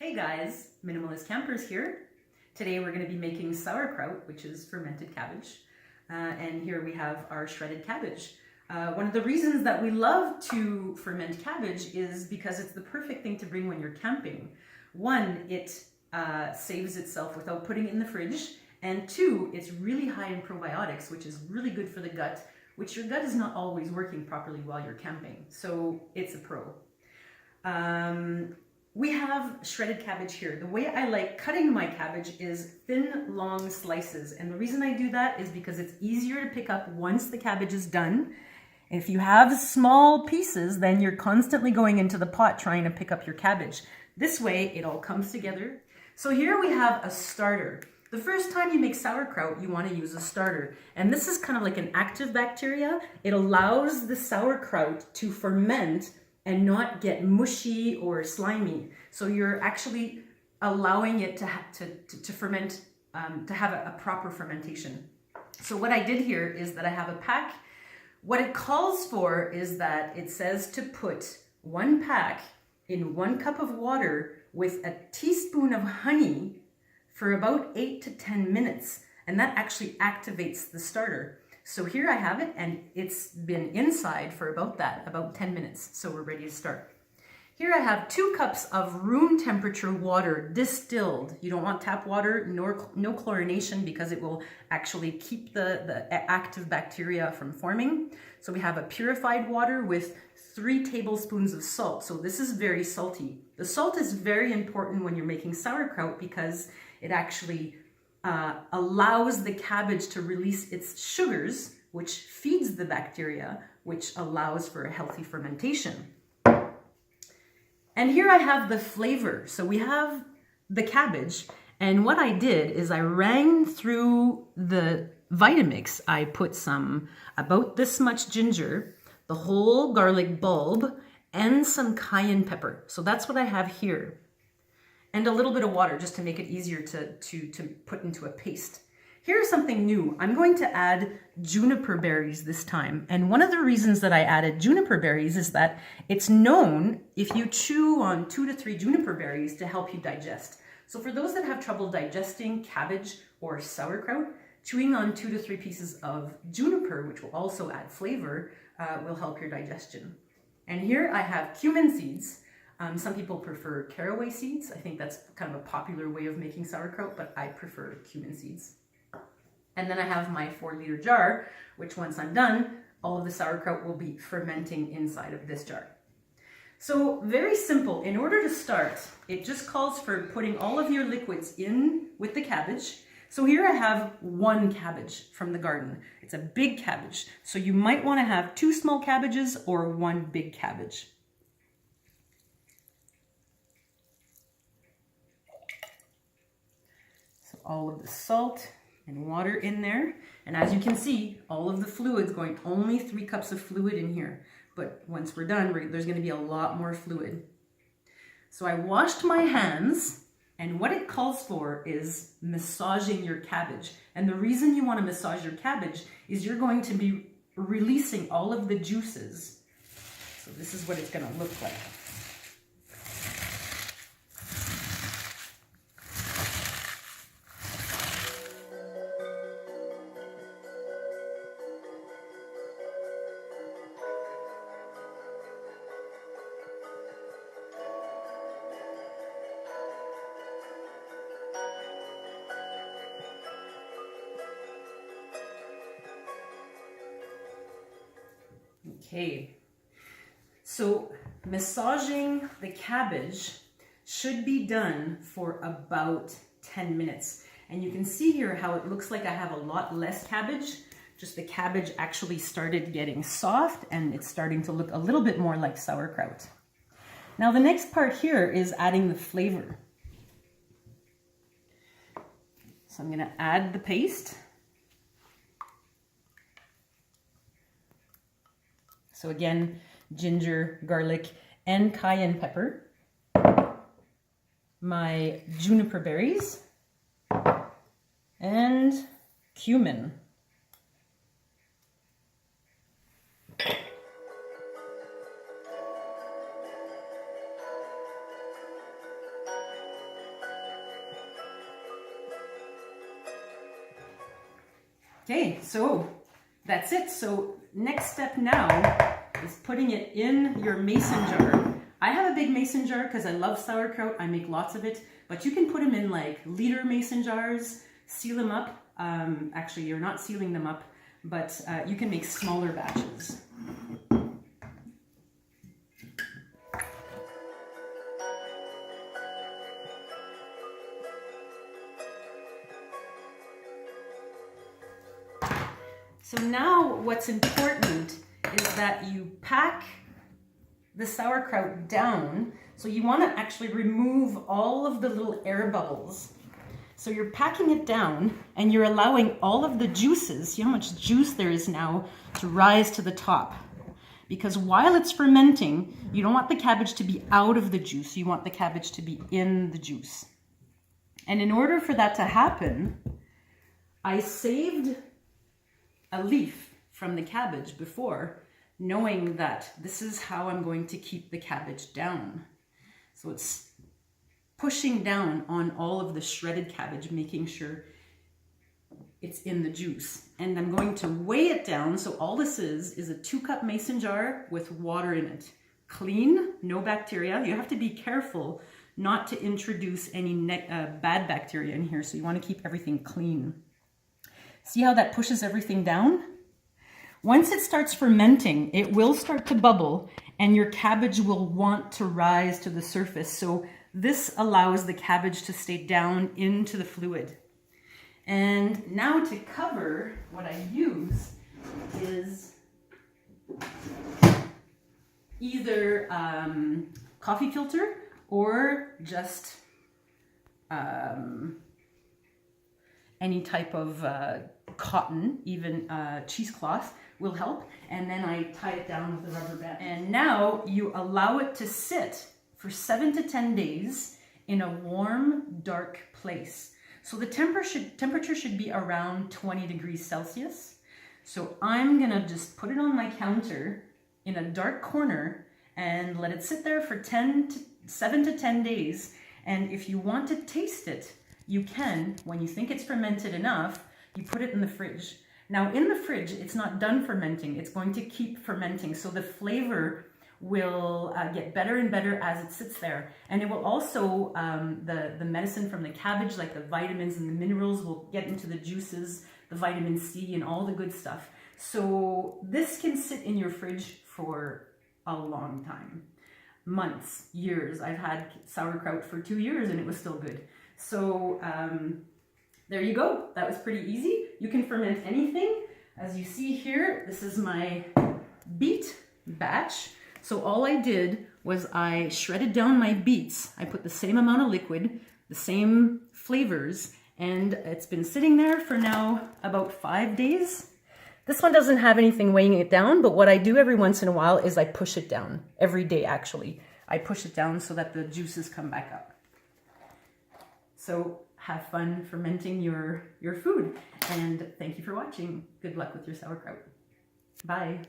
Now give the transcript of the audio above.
Hey guys, Minimalist Campers here. Today we're going to be making sauerkraut, which is fermented cabbage. And here we have our shredded cabbage. One of the reasons that we love to ferment cabbage is because it's the perfect thing to bring when you're camping. One, it saves itself without putting it in the fridge. And two, it's really high in probiotics, which is really good for the gut, which your gut is not always working properly while you're camping. So it's a pro. We have shredded cabbage here. The way I like cutting my cabbage is thin, long slices. And the reason I do that is because it's easier to pick up once the cabbage is done. If you have small pieces, then you're constantly going into the pot trying to pick up your cabbage. This way, it all comes together. So here we have a starter. The first time you make sauerkraut, you want to use a starter. And this is kind of like an active bacteria. It allows the sauerkraut to ferment and not get mushy or slimy. So you're actually allowing it to ferment, to have a proper fermentation. So what I did here is that I have a pack. What it calls for is that it says to put 1 pack in 1 cup of water with a teaspoon of honey for about 8 to 10 minutes. And that actually activates the starter. So here I have it, and it's been inside for about 10 minutes. So we're ready to start. Here I have 2 cups of room temperature water, distilled. You don't want tap water, no chlorination, because it will actually keep the active bacteria from forming. So we have a purified water with 3 tablespoons of salt. So this is very salty. The salt is very important when you're making sauerkraut because it actually allows the cabbage to release its sugars, which feeds the bacteria, which allows for a healthy fermentation. And here I have the flavor. So we have the cabbage, and what I did is I rang through the Vitamix. I put about this much ginger, the whole garlic bulb, and some cayenne pepper. So that's what I have here. And a little bit of water just to make it easier to put into a paste. Here's something new. I'm going to add juniper berries this time. And one of the reasons that I added juniper berries is that it's known if you chew on 2 to 3 juniper berries to help you digest. So for those that have trouble digesting cabbage or sauerkraut, chewing on 2 to 3 pieces of juniper, which will also add flavor, will help your digestion. And here I have cumin seeds. Some people prefer caraway seeds. I think that's kind of a popular way of making sauerkraut, but I prefer cumin seeds. And then I have my 4-liter jar, which once I'm done, all of the sauerkraut will be fermenting inside of this jar. So very simple. In order to start, it just calls for putting all of your liquids in with the cabbage. So here I have 1 cabbage from the garden. It's a big cabbage. So you might want to have 2 small cabbages or 1 big cabbage. All of the salt and water in there. And as you can see, all of the fluid's going, only 3 cups of fluid in here. But once we're done, there's going to be a lot more fluid. So I washed my hands, and what it calls for is massaging your cabbage. And the reason you want to massage your cabbage is you're going to be releasing all of the juices. So this is what it's going to look like. Okay, so massaging the cabbage should be done for about 10 minutes. And you can see here how it looks like I have a lot less cabbage. Just the cabbage actually started getting soft and it's starting to look a little bit more like sauerkraut. Now the next part here is adding the flavor. So I'm going to add the paste. So again, ginger, garlic, and cayenne pepper. My juniper berries. And cumin. Okay, so that's it. So next step now is putting it in your mason jar. I have a big mason jar because I love sauerkraut. I make lots of it, but you can put them in like liter mason jars, seal them up. Actually, you're not sealing them up, but you can make smaller batches. So now what's important is that you pack the sauerkraut down. So you want to actually remove all of the little air bubbles. So you're packing it down and you're allowing all of the juices, see how much juice there is now, to rise to the top. Because while it's fermenting, you don't want the cabbage to be out of the juice. You want the cabbage to be in the juice. And in order for that to happen, I saved a leaf from the cabbage before, knowing that this is how I'm going to keep the cabbage down. So it's pushing down on all of the shredded cabbage, making sure it's in the juice. And I'm going to weigh it down. So all this is a 2-cup mason jar with water in it. Clean, no bacteria. You have to be careful not to introduce any bad bacteria in here. So you want to keep everything clean. See how that pushes everything down? Once it starts fermenting, it will start to bubble and your cabbage will want to rise to the surface. So this allows the cabbage to stay down into the fluid. And now to cover, what I use is either coffee filter or just any type of cotton, even cheesecloth will help. And then I tie it down with a rubber band. And now you allow it to sit for 7 to 10 days in a warm, dark place. So the temperature should be around 20 degrees Celsius. So I'm gonna just put it on my counter in a dark corner and let it sit there for 7 to 10 days. And if you want to taste it, you can. When you think it's fermented enough, you put it in the fridge. Now in the fridge, it's not done fermenting. It's going to keep fermenting. So the flavor will get better and better as it sits there. And it will also, the medicine from the cabbage, like the vitamins and the minerals, will get into the juices, the vitamin C and all the good stuff. So this can sit in your fridge for a long time. Months, years. I've had sauerkraut for 2 years and it was still good. So there you go. That was pretty easy. You can ferment anything. As you see here, this is my beet batch. So all I did was I shredded down my beets. I put the same amount of liquid, the same flavors, and it's been sitting there for now about 5 days. This one doesn't have anything weighing it down, but what I do every once in a while is I push it down. Every day, actually. I push it down so that the juices come back up. So have fun fermenting your food, and thank you for watching. Good luck with your sauerkraut. Bye.